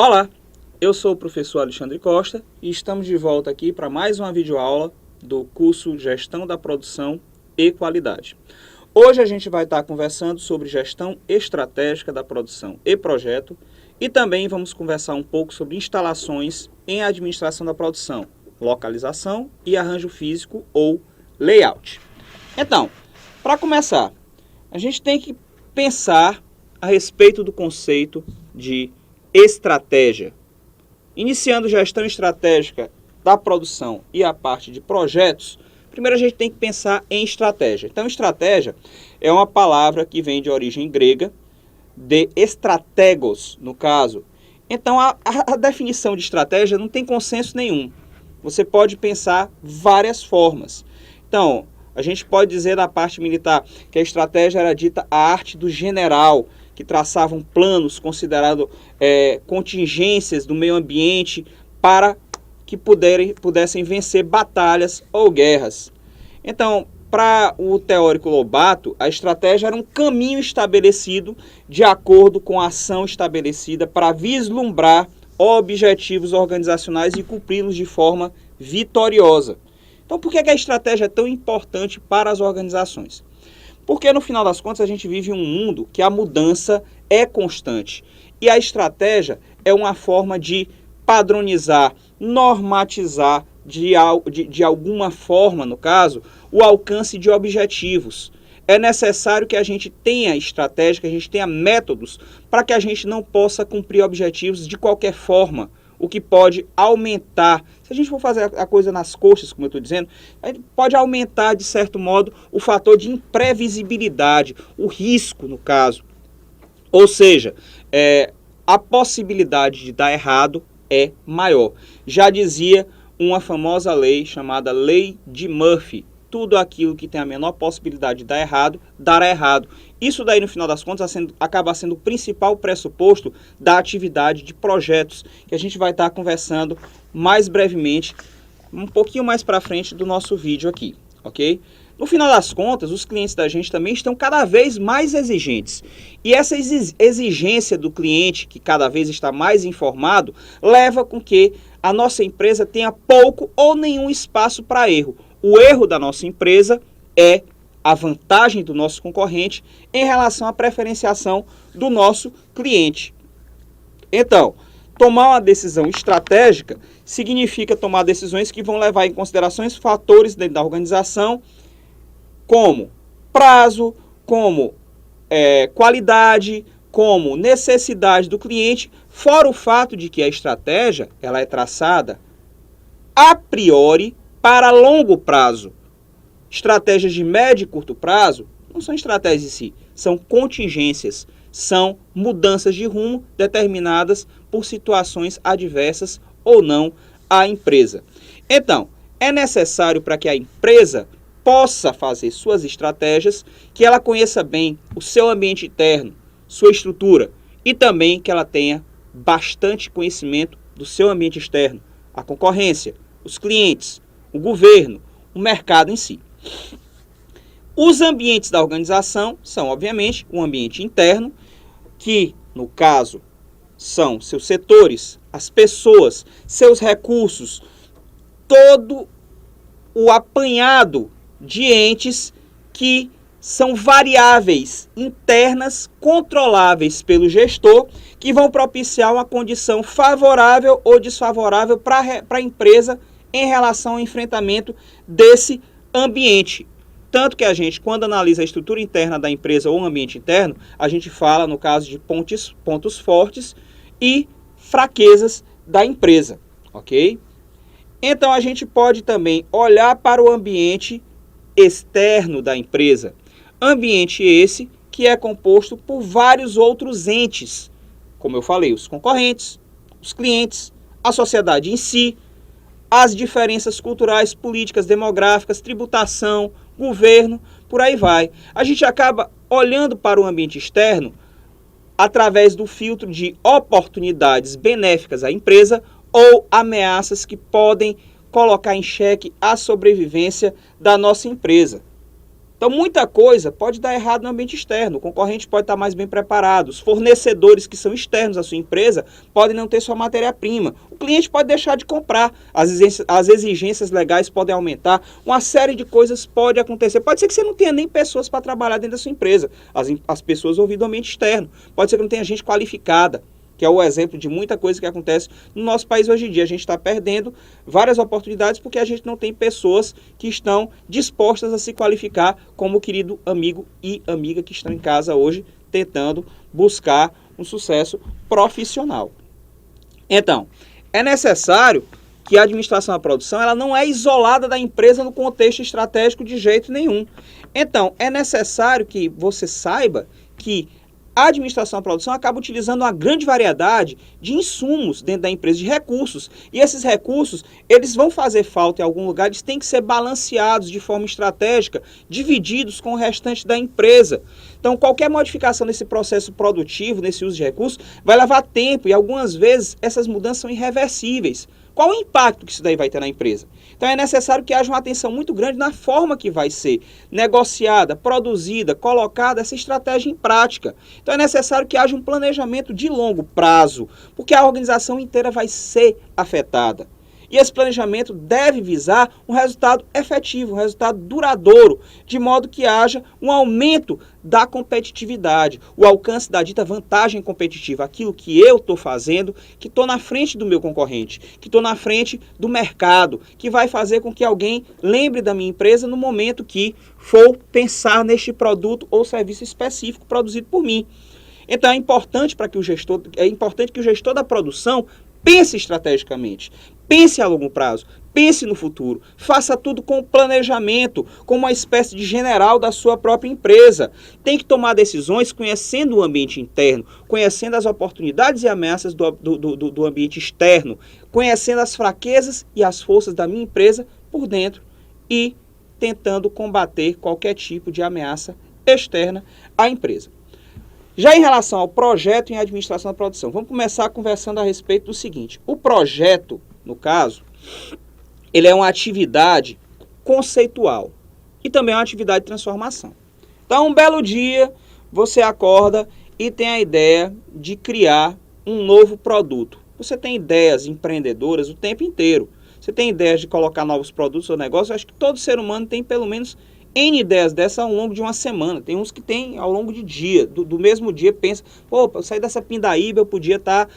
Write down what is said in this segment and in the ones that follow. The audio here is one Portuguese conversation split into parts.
Olá, eu sou o professor Alexandre Costa e estamos de volta aqui para mais uma videoaula do curso Gestão da Produção e Qualidade. Hoje a gente vai estar conversando sobre gestão estratégica da produção e projeto e também vamos conversar um pouco sobre instalações em administração da produção, localização e arranjo físico ou layout. Então, para começar, a gente tem que pensar a respeito do conceito de estratégia. Iniciando gestão estratégica da produção e a parte de projetos, primeiro a gente tem que pensar em estratégia. Então, estratégia é uma palavra que vem de origem grega, de estratégos, no caso. Então, a definição de estratégia não tem consenso nenhum. Você pode pensar várias formas. Então, a gente pode dizer na parte militar que a estratégia era dita a arte do general, que traçavam planos considerando contingências do meio ambiente para que pudessem vencer batalhas ou guerras. Então, para o teórico Lobato, a estratégia era um caminho estabelecido de acordo com a ação estabelecida para vislumbrar objetivos organizacionais e cumpri-los de forma vitoriosa. Então, por que a estratégia é tão importante para as organizações? Porque, no final das contas, a gente vive um mundo que a mudança é constante. E a estratégia é uma forma de padronizar, normatizar, de alguma forma, no caso, o alcance de objetivos. É necessário que a gente tenha estratégia, que a gente tenha métodos para que a gente não possa cumprir objetivos de qualquer forma, o que pode aumentar. Se a gente for fazer a coisa nas coxas, como eu estou dizendo, a gente pode aumentar, de certo modo, o fator de imprevisibilidade, o risco, no caso. Ou seja, a possibilidade de dar errado é maior. Já dizia uma famosa lei chamada Lei de Murphy: tudo aquilo que tem a menor possibilidade de dar errado, dará errado. Isso daí, no final das contas, acaba sendo o principal pressuposto da atividade de projetos, que a gente vai estar conversando mais brevemente, um pouquinho mais para frente do nosso vídeo aqui, ok? No final das contas, os clientes da gente também estão cada vez mais exigentes. E essa exigência do cliente, que cada vez está mais informado, leva com que a nossa empresa tenha pouco ou nenhum espaço para erro. O erro da nossa empresa é a vantagem do nosso concorrente em relação à preferenciação do nosso cliente. Então, tomar uma decisão estratégica significa tomar decisões que vão levar em consideração fatores dentro da organização, como prazo, como qualidade, como necessidade do cliente, fora o fato de que a estratégia ela é traçada a priori para longo prazo. Estratégias de médio e curto prazo não são estratégias em si, são contingências, são mudanças de rumo determinadas por situações adversas ou não à empresa. Então, é necessário para que a empresa possa fazer suas estratégias, que ela conheça bem o seu ambiente interno, sua estrutura, e também que ela tenha bastante conhecimento do seu ambiente externo, a concorrência, os clientes, o governo, o mercado em si. Os ambientes da organização são, obviamente, o ambiente interno, que, no caso, são seus setores, as pessoas, seus recursos, todo o apanhado de entes que são variáveis internas controláveis pelo gestor, que vão propiciar uma condição favorável ou desfavorável para a empresa em relação ao enfrentamento desse ambiente. Tanto que a gente, quando analisa a estrutura interna da empresa ou o ambiente interno, a gente fala, no caso, de pontos fortes e fraquezas da empresa, ok? Então, a gente pode também olhar para o ambiente externo da empresa. Ambiente esse que é composto por vários outros entes, como eu falei, os concorrentes, os clientes, a sociedade em si, as diferenças culturais, políticas, demográficas, tributação, governo, por aí vai. A gente acaba olhando para o ambiente externo através do filtro de oportunidades benéficas à empresa ou ameaças que podem colocar em xeque a sobrevivência da nossa empresa. Então, muita coisa pode dar errado no ambiente externo. O concorrente pode estar mais bem preparado. Os fornecedores que são externos à sua empresa podem não ter sua matéria-prima. O cliente pode deixar de comprar. As exigências legais podem aumentar. Uma série de coisas pode acontecer. Pode ser que você não tenha nem pessoas para trabalhar dentro da sua empresa. As pessoas ouvem do ambiente externo. Pode ser que não tenha gente qualificada, que é o exemplo de muita coisa que acontece no nosso país hoje em dia. A gente está perdendo várias oportunidades porque a gente não tem pessoas que estão dispostas a se qualificar, como o querido amigo e amiga que estão em casa hoje tentando buscar um sucesso profissional. Então, é necessário que a administração da produção ela não é isolada da empresa no contexto estratégico de jeito nenhum. Então, é necessário que você saiba que a administração da produção acaba utilizando uma grande variedade de insumos dentro da empresa, de recursos. E esses recursos, eles vão fazer falta em algum lugar, eles têm que ser balanceados de forma estratégica, divididos com o restante da empresa. Então, qualquer modificação nesse processo produtivo, nesse uso de recursos, vai levar tempo e algumas vezes essas mudanças são irreversíveis. Qual o impacto que isso daí vai ter na empresa? Então é necessário que haja uma atenção muito grande na forma que vai ser negociada, produzida, colocada essa estratégia em prática. Então é necessário que haja um planejamento de longo prazo, porque a organização inteira vai ser afetada. E esse planejamento deve visar um resultado efetivo, um resultado duradouro, de modo que haja um aumento da competitividade, o alcance da dita vantagem competitiva, aquilo que eu estou fazendo, que estou na frente do meu concorrente, que estou na frente do mercado, que vai fazer com que alguém lembre da minha empresa no momento que for pensar neste produto ou serviço específico produzido por mim. Então é importante que o gestor da produção pense estrategicamente, pense a longo prazo, pense no futuro, faça tudo com planejamento, como uma espécie de general da sua própria empresa. Tem que tomar decisões conhecendo o ambiente interno, conhecendo as oportunidades e ameaças do ambiente externo, conhecendo as fraquezas e as forças da minha empresa por dentro e tentando combater qualquer tipo de ameaça externa à empresa. Já em relação ao projeto em administração da produção, vamos começar conversando a respeito do seguinte. O projeto, no caso, ele é uma atividade conceitual e também é uma atividade de transformação. Então, um belo dia, você acorda e tem a ideia de criar um novo produto. Você tem ideias empreendedoras o tempo inteiro. Você tem ideias de colocar novos produtos no negócio. Eu acho que todo ser humano tem pelo menos N ideias dessas ao longo de uma semana. Tem uns que tem ao longo de dia. Do mesmo dia pensa, pô, para eu sair dessa pindaíba eu podia estar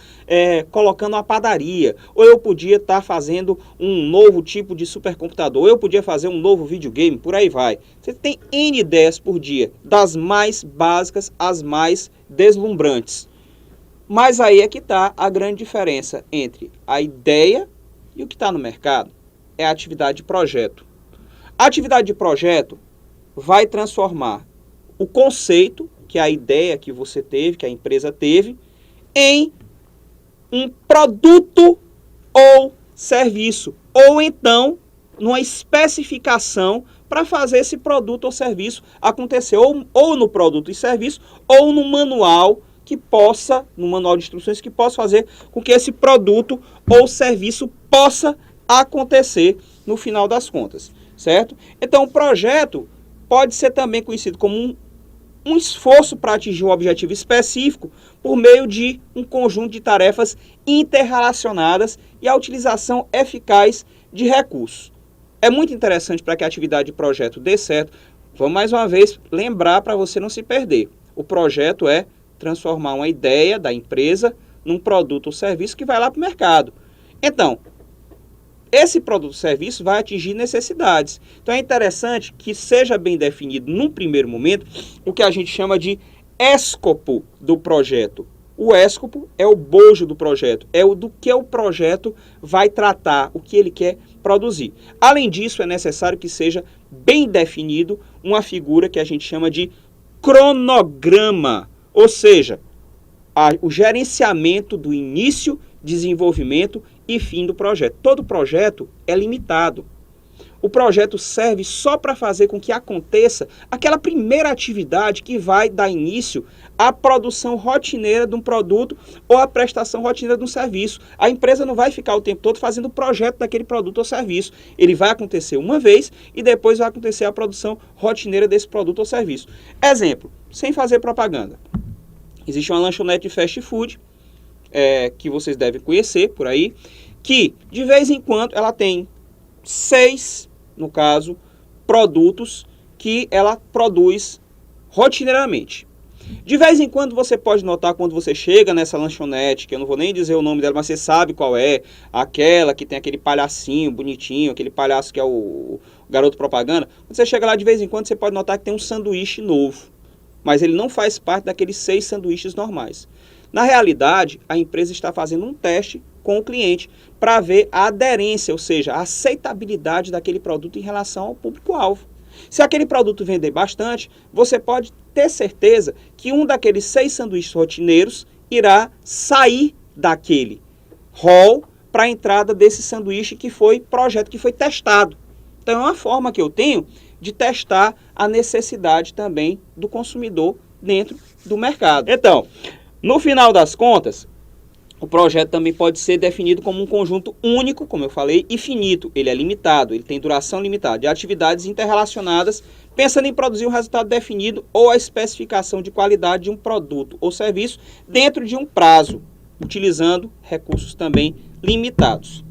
colocando uma padaria. Ou eu podia estar fazendo um novo tipo de supercomputador. Ou eu podia fazer um novo videogame. Por aí vai. Você tem N ideias por dia. Das mais básicas às mais deslumbrantes. Mas aí é que está a grande diferença entre a ideia e o que está no mercado. É a atividade de projeto. A atividade de projeto vai transformar o conceito, que é a ideia que você teve, que a empresa teve, em um produto ou serviço. Ou então, numa especificação para fazer esse produto ou serviço acontecer. Ou no produto e serviço, ou no manual no manual de instruções que possa fazer com que esse produto ou serviço possa acontecer no final das contas. Certo? Então, o projeto pode ser também conhecido como um esforço para atingir um objetivo específico por meio de um conjunto de tarefas interrelacionadas e a utilização eficaz de recursos. É muito interessante para que a atividade de projeto dê certo. Vamos mais uma vez lembrar para você não se perder. O projeto é transformar uma ideia da empresa num produto ou serviço que vai lá para o mercado. Então, esse produto ou serviço vai atingir necessidades. Então é interessante que seja bem definido, num primeiro momento, o que a gente chama de escopo do projeto. O escopo é o bojo do projeto, é o do que o projeto vai tratar, o que ele quer produzir. Além disso, é necessário que seja bem definido uma figura que a gente chama de cronograma, ou seja, o gerenciamento do início, desenvolvimento e fim do projeto. Todo projeto é limitado. O projeto serve só para fazer com que aconteça aquela primeira atividade que vai dar início à produção rotineira de um produto ou à prestação rotineira de um serviço. A empresa não vai ficar o tempo todo fazendo o projeto daquele produto ou serviço. Ele vai acontecer uma vez e depois vai acontecer a produção rotineira desse produto ou serviço. Exemplo, sem fazer propaganda. Existe uma lanchonete de fast food, que vocês devem conhecer por aí, que de vez em quando ela tem 6, no caso, produtos que ela produz rotineiramente. De vez em quando você pode notar, quando você chega nessa lanchonete, que eu não vou nem dizer o nome dela, mas você sabe qual é, aquela que tem aquele palhacinho bonitinho, aquele palhaço que é o garoto propaganda. Quando você chega lá, de vez em quando você pode notar que tem um sanduíche novo, mas ele não faz parte daqueles 6 sanduíches normais. Na realidade, a empresa está fazendo um teste com o cliente para ver a aderência, ou seja, a aceitabilidade daquele produto em relação ao público-alvo. Se aquele produto vender bastante, você pode ter certeza que um daqueles 6 sanduíches rotineiros irá sair daquele hall para a entrada desse sanduíche que foi projeto, que foi testado. Então é uma forma que eu tenho de testar a necessidade também do consumidor dentro do mercado. Então, no final das contas, o projeto também pode ser definido como um conjunto único, como eu falei, e finito. Ele é limitado, ele tem duração limitada, de atividades interrelacionadas, pensando em produzir um resultado definido ou a especificação de qualidade de um produto ou serviço dentro de um prazo, utilizando recursos também limitados.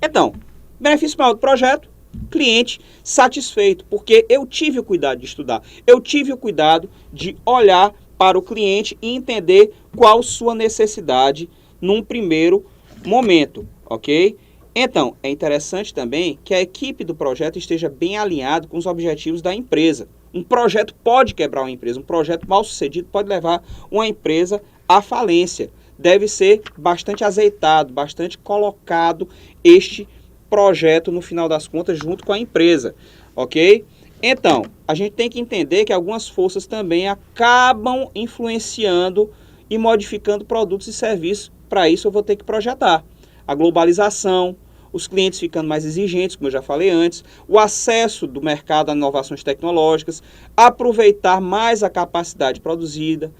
Então, benefício maior do projeto: cliente satisfeito, porque eu tive o cuidado de estudar, eu tive o cuidado de olhar para o cliente e entender qual sua necessidade num primeiro momento, ok? Então, é interessante também que a equipe do projeto esteja bem alinhada com os objetivos da empresa. Um projeto pode quebrar uma empresa, um projeto mal sucedido pode levar uma empresa à falência. Deve ser bastante azeitado, bastante colocado este projeto no final das contas junto com a empresa, ok? Então, a gente tem que entender que algumas forças também acabam influenciando e modificando produtos e serviços. Para isso eu vou ter que projetar. A globalização, os clientes ficando mais exigentes, como eu já falei antes, o acesso do mercado a inovações tecnológicas, aproveitar mais a capacidade produzida.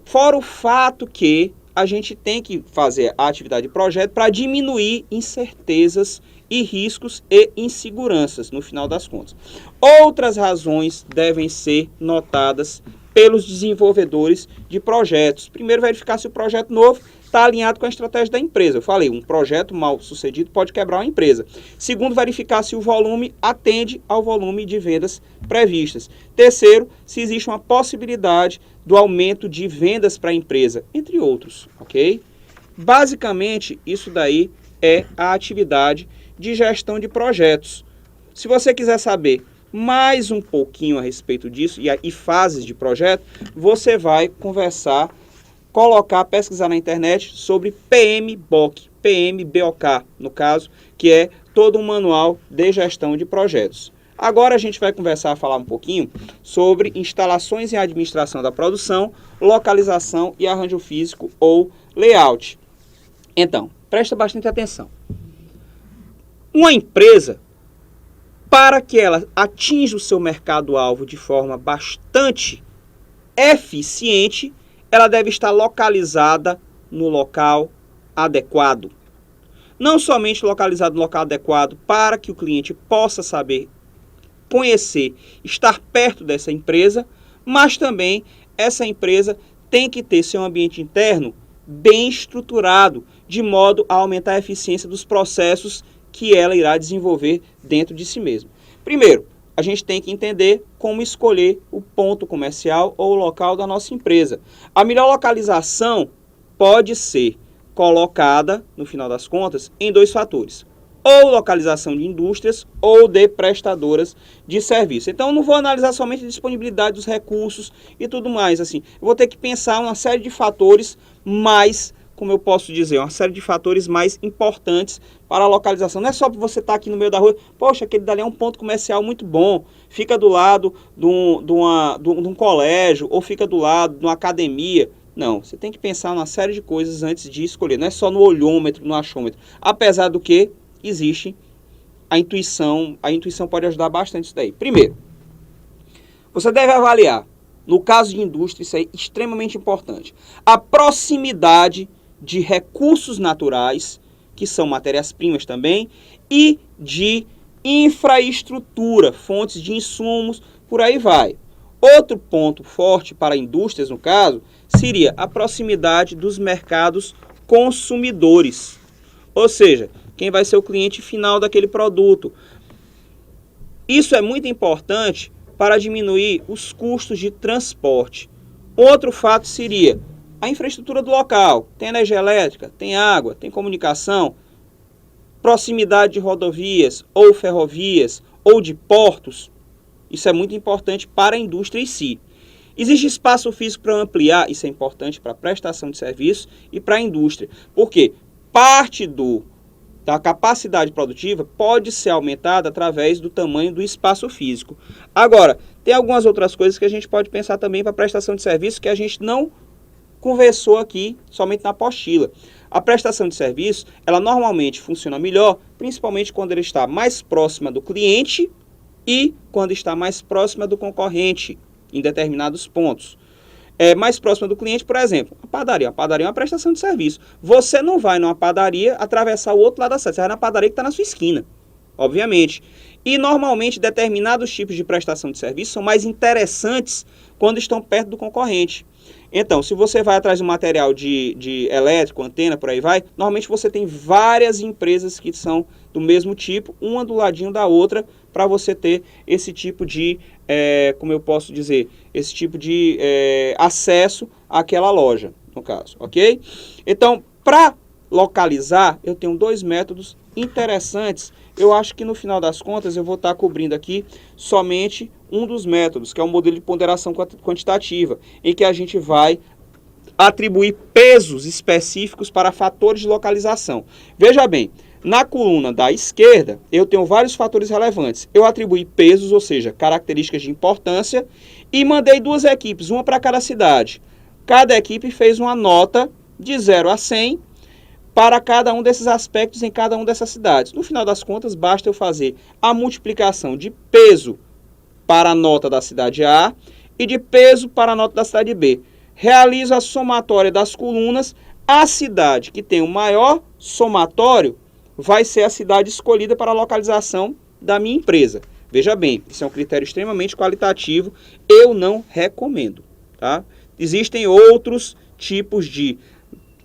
Fora o fato que a gente tem que fazer a atividade de projeto para diminuir incertezas e riscos e inseguranças, no final das contas. Outras razões devem ser notadas pelos desenvolvedores de projetos. Primeiro, verificar se o projeto novo está alinhado com a estratégia da empresa. Eu falei, um projeto mal sucedido pode quebrar uma empresa. Segundo, verificar se o volume atende ao volume de vendas previstas. Terceiro, se existe uma possibilidade do aumento de vendas para a empresa, entre outros, ok? Basicamente, isso daí é a atividade de gestão de projetos. Se você quiser saber mais um pouquinho a respeito disso e fases de projeto, você vai conversar, pesquisar na internet sobre PMBOK, no caso, que é todo um manual de gestão de projetos. Agora a gente vai falar um pouquinho sobre instalações e administração da produção, localização e arranjo físico ou layout. Então, presta bastante atenção. Uma empresa, para que ela atinja o seu mercado-alvo de forma bastante eficiente, ela deve estar localizada no local adequado. Não somente localizado no local adequado para que o cliente possa saber, conhecer, estar perto dessa empresa, mas também essa empresa tem que ter seu ambiente interno bem estruturado, de modo a aumentar a eficiência dos processos que ela irá desenvolver dentro de si mesma. Primeiro, a gente tem que entender como escolher o ponto comercial ou o local da nossa empresa. A melhor localização pode ser colocada, no final das contas, em 2 fatores. Ou localização de indústrias ou de prestadoras de serviço. Então, eu não vou analisar somente a disponibilidade dos recursos e tudo mais. Assim, eu vou ter que pensar uma série de fatores mais, como eu posso dizer, uma série de fatores mais importantes para a localização. Não é só você estar aqui no meio da rua, poxa, aquele dali é um ponto comercial muito bom, fica do lado de um colégio ou fica do lado de uma academia. Não, você tem que pensar uma série de coisas antes de escolher. Não é só no olhômetro, no achômetro. Apesar do que existem a intuição pode ajudar bastante isso daí. Primeiro, você deve avaliar, no caso de indústria, isso é extremamente importante, a proximidade de recursos naturais, que são matérias-primas também, e de infraestrutura, fontes de insumos, por aí vai. Outro ponto forte para indústrias, no caso, seria a proximidade dos mercados consumidores. Ou seja, quem vai ser o cliente final daquele produto. Isso é muito importante para diminuir os custos de transporte. Outro fato seria a infraestrutura do local. Tem energia elétrica, tem água, tem comunicação, proximidade de rodovias ou ferrovias ou de portos. Isso é muito importante para a indústria em si. Existe espaço físico para ampliar, isso é importante para a prestação de serviços e para a indústria. Por quê? Parte da capacidade produtiva pode ser aumentada através do tamanho do espaço físico. Agora, tem algumas outras coisas que a gente pode pensar também para a prestação de serviço que a gente não conversou aqui somente na apostila. A prestação de serviço, ela normalmente funciona melhor, principalmente quando ela está mais próxima do cliente e quando está mais próxima do concorrente em determinados pontos. Mais próxima do cliente, por exemplo, a padaria. A padaria é uma prestação de serviço. Você não vai numa padaria atravessar o outro lado da cidade, você vai na padaria que está na sua esquina, obviamente. E normalmente determinados tipos de prestação de serviço são mais interessantes quando estão perto do concorrente. Então, se você vai atrás de um material de elétrico, antena, por aí vai, normalmente você tem várias empresas que são do mesmo tipo, uma do ladinho da outra, para você ter esse tipo de, como eu posso dizer, esse tipo de acesso àquela loja, no caso, ok? Então, para localizar, eu tenho dois métodos interessantes. Eu acho que no final das contas eu vou estar cobrindo aqui somente um dos métodos, que é o modelo de ponderação quantitativa, em que a gente vai atribuir pesos específicos para fatores de localização. Veja bem, na coluna da esquerda eu tenho vários fatores relevantes. Eu atribuí pesos, ou seja, características de importância, e mandei duas equipes, uma para cada cidade. Cada equipe fez uma nota de 0 a 100 para cada um desses aspectos em cada uma dessas cidades. No final das contas, basta eu fazer a multiplicação de peso para a nota da cidade A e de peso para a nota da cidade B. Realizo a somatória das colunas. A cidade que tem o maior somatório vai ser a cidade escolhida para a localização da minha empresa. Veja bem, isso é um critério extremamente qualitativo, eu não recomendo, tá? Existem outros tipos de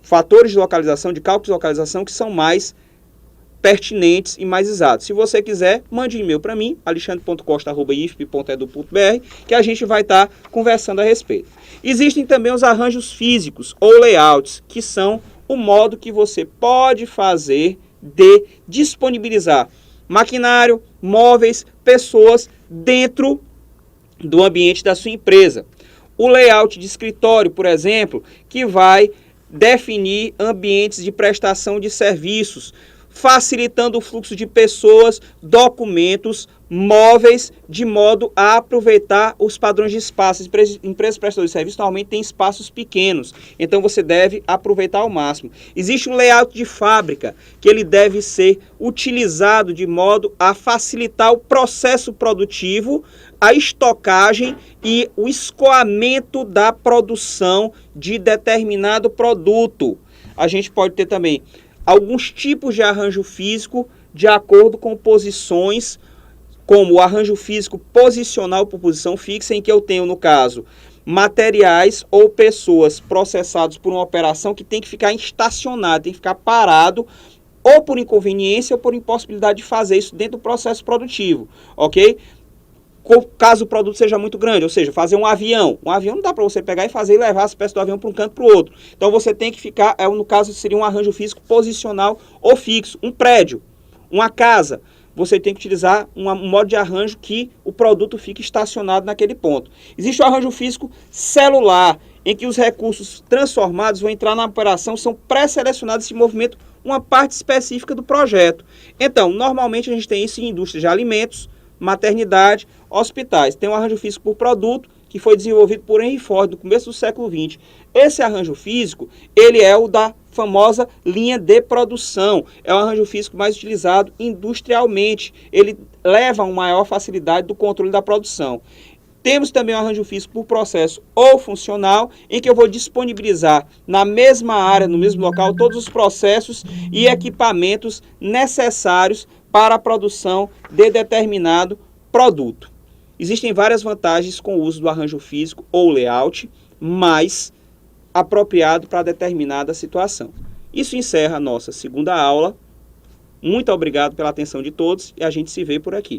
fatores de localização, de cálculos de localização que são mais pertinentes e mais exatos. Se você quiser, mande um e-mail para mim, alexandre.costa@ifp.edu.br, que a gente vai estar conversando a respeito. Existem também os arranjos físicos ou layouts, que são o modo que você pode fazer de disponibilizar maquinário, móveis, pessoas dentro do ambiente da sua empresa. O layout de escritório, por exemplo, que vai definir ambientes de prestação de serviços, facilitando o fluxo de pessoas, documentos, móveis, de modo a aproveitar os padrões de espaço. Empresas prestadoras de serviços normalmente têm espaços pequenos, então você deve aproveitar ao máximo. Existe um layout de fábrica, que ele deve ser utilizado de modo a facilitar o processo produtivo, a estocagem e o escoamento da produção de determinado produto. A gente pode ter também alguns tipos de arranjo físico de acordo com posições, como o arranjo físico posicional por posição fixa, em que eu tenho, no caso, materiais ou pessoas processados por uma operação que tem que ficar estacionado, tem que ficar parado, ou por inconveniência ou por impossibilidade de fazer isso dentro do processo produtivo, ok? Caso o produto seja muito grande, ou seja, fazer um avião. Um avião não dá para você pegar e fazer e levar as peças do avião para um canto para o outro. Então você tem que ficar, no caso seria um arranjo físico posicional ou fixo. Um prédio, uma casa, você tem que utilizar um modo de arranjo que o produto fique estacionado naquele ponto. Existe o arranjo físico celular, em que os recursos transformados vão entrar na operação, são pré-selecionados esse movimento, uma parte específica do projeto. Então, normalmente a gente tem isso em indústrias de alimentos, maternidade, hospitais. Tem um arranjo físico por produto que foi desenvolvido por Henry Ford no começo do século XX. Esse arranjo físico, ele é o da famosa linha de produção. É o arranjo físico mais utilizado industrialmente. Ele leva a uma maior facilidade do controle da produção. Temos também o arranjo físico por processo ou funcional, em que eu vou disponibilizar na mesma área, no mesmo local, todos os processos e equipamentos necessários para a produção de determinado produto. Existem várias vantagens com o uso do arranjo físico ou layout, mais apropriado para determinada situação. Isso encerra a nossa segunda aula. Muito obrigado pela atenção de todos e a gente se vê por aqui.